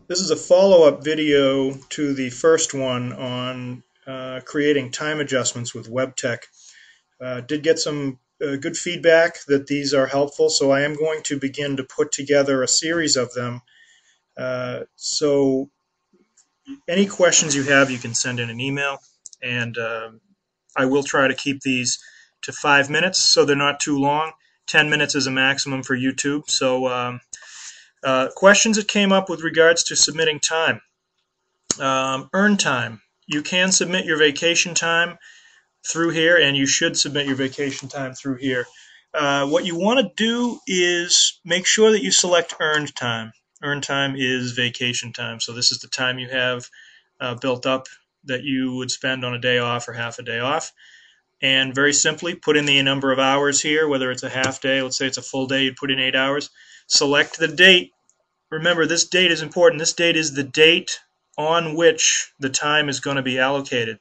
This is a follow-up video to the first one on creating time adjustments with WebTech. Did get some good feedback that these are helpful, so I am going to begin to put together a series of them. So any questions you have, you can send in an email, and I will try to keep these to 5 minutes so they're not too long. 10 minutes is a maximum for YouTube. So questions that came up with regards to submitting time. Earn time. You can submit your vacation time through here, and you should submit your vacation time through here. What you want to do is make sure that you select earned time. Earned time is vacation time, so this is the time you have built up that you would spend on a day off or half a day off. And very simply, put in the number of hours here, whether it's a half day, let's say it's a full day, you'd put in 8 hours. Select the date. Remember, this date is important. This date is the date on which the time is going to be allocated.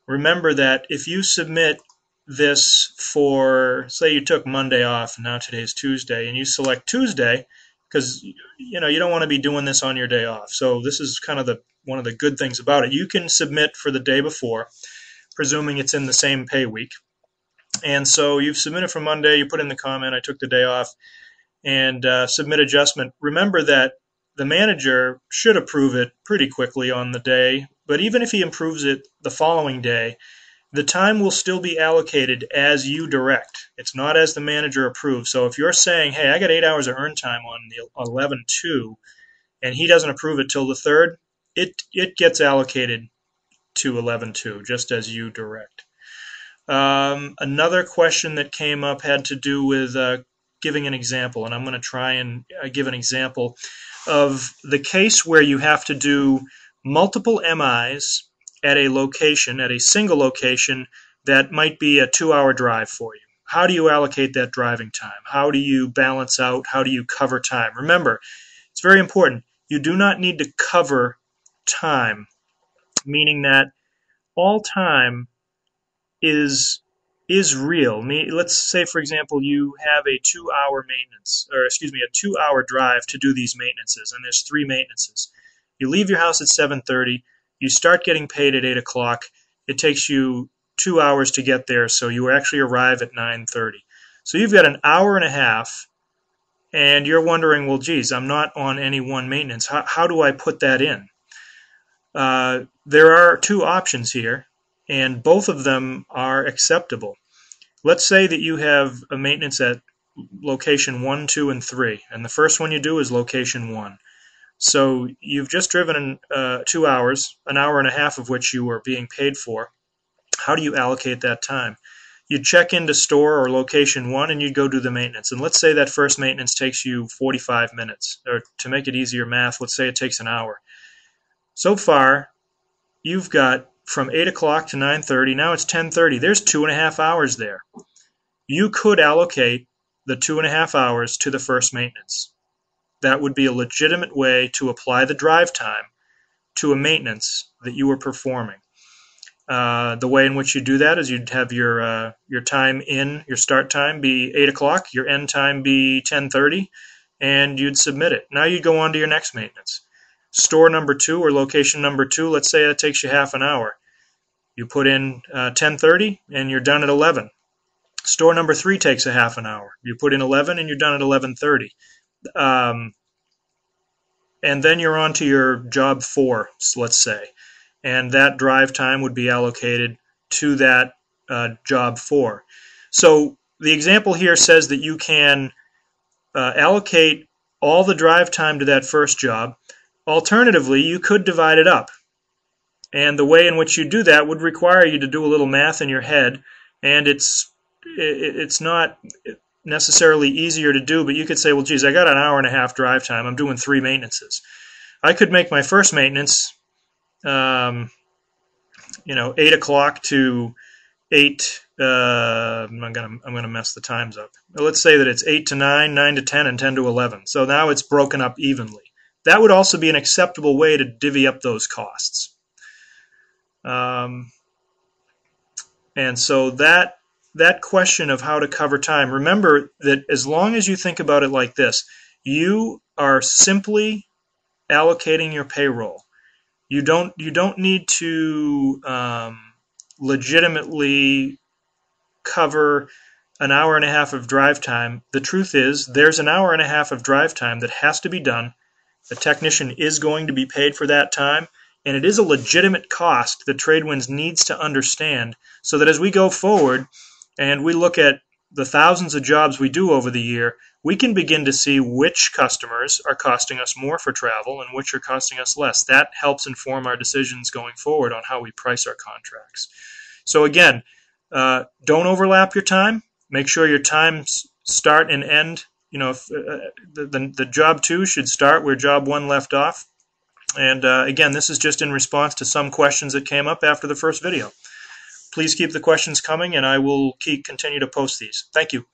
Remember that if you submit this for, say you took Monday off, and now today's Tuesday, and you select Tuesday, because you don't want to be doing this on your day off. So this is kind of one of the good things about it. You can submit for the day before, presuming it's in the same pay week. And so you've submitted for Monday, you put in the comment, I took the day off, and submit adjustment. Remember that the manager should approve it pretty quickly on the day, but even if he approves it the following day, the time will still be allocated as you direct. It's not as the manager approves. So if you're saying, hey, I got 8 hours of earned time on the 11/2, and he doesn't approve it till the 3rd, it gets allocated to 11/2, just as you direct. Another question that came up had to do with giving an example, and I'm going to try and give an example of the case where you have to do multiple MIs at a location, at a single location that might be a 2-hour drive for you. How do you allocate that driving time? How do you balance out? How do you cover time? Remember, it's very important. You do not need to cover time, meaning that all time is real. Let's say, for example, you have a 2-hour maintenance, or excuse me, a 2-hour drive to do these maintenances, and there's 3 maintenances. You leave your house at 7:30. You start getting paid at 8 o'clock. It takes you 2 hours to get there, so you actually arrive at 9:30. So you've got an hour and a half, and you're wondering, well, geez, I'm not on any one maintenance. How do I put that in? There are 2 options here, and both of them are acceptable. Let's say that you have a maintenance at location 1, 2, and 3, and the first one you do is location 1. So you've just driven 2 hours, an hour and a half of which you are being paid for. How do you allocate that time? You'd check into store or location 1 and you'd go do the maintenance. And let's say that first maintenance takes you 45 minutes. Or to make it easier math, let's say it takes an hour. So far, you've got from 8 o'clock to 9:30, now it's 10:30. There's 2.5 hours there. You could allocate the 2.5 hours to the first maintenance. That would be a legitimate way to apply the drive time to a maintenance that you were performing. The way in which you do that is you'd have your time in, your start time be 8 o'clock, your end time be 10:30, and you'd submit it. Now you'd go on to your next maintenance. Store number 2 or location number 2, let's say that takes you half an hour. You put in 10:30 and you're done at 11. Store number 3 takes a half an hour. You put in 11 and you're done at 11:30. And then you're on to your job 4, let's say. And that drive time would be allocated to that job 4. So the example here says that you can allocate all the drive time to that first job. Alternatively, you could divide it up. And the way in which you do that would require you to do a little math in your head, and it's not necessarily easier to do, but you could say, well, geez, I got an hour and a half drive time. I'm doing 3 maintenances. I could make my first maintenance, 8 o'clock to 8. I'm gonna mess the times up. Let's say that it's 8 to 9, 9 to 10, and 10 to 11. So now it's broken up evenly. That would also be an acceptable way to divvy up those costs. And so that question of how to cover time, remember that as long as you think about it like this, you are simply allocating your payroll. You don't need to legitimately cover an hour and a half of drive time. The truth is, there's an hour and a half of drive time that has to be done. The technician is going to be paid for that time, and it is a legitimate cost that Tradewinds needs to understand, so that as we go forward and we look at the thousands of jobs we do over the year, we can begin to see which customers are costing us more for travel and which are costing us less. That helps inform our decisions going forward on how we price our contracts. So again, don't overlap your time. Make sure your times start and end. If, the job 2 should start where job 1 left off. And again, this is just in response to some questions that came up after the first video. Please keep the questions coming, and I will continue to post these. Thank you.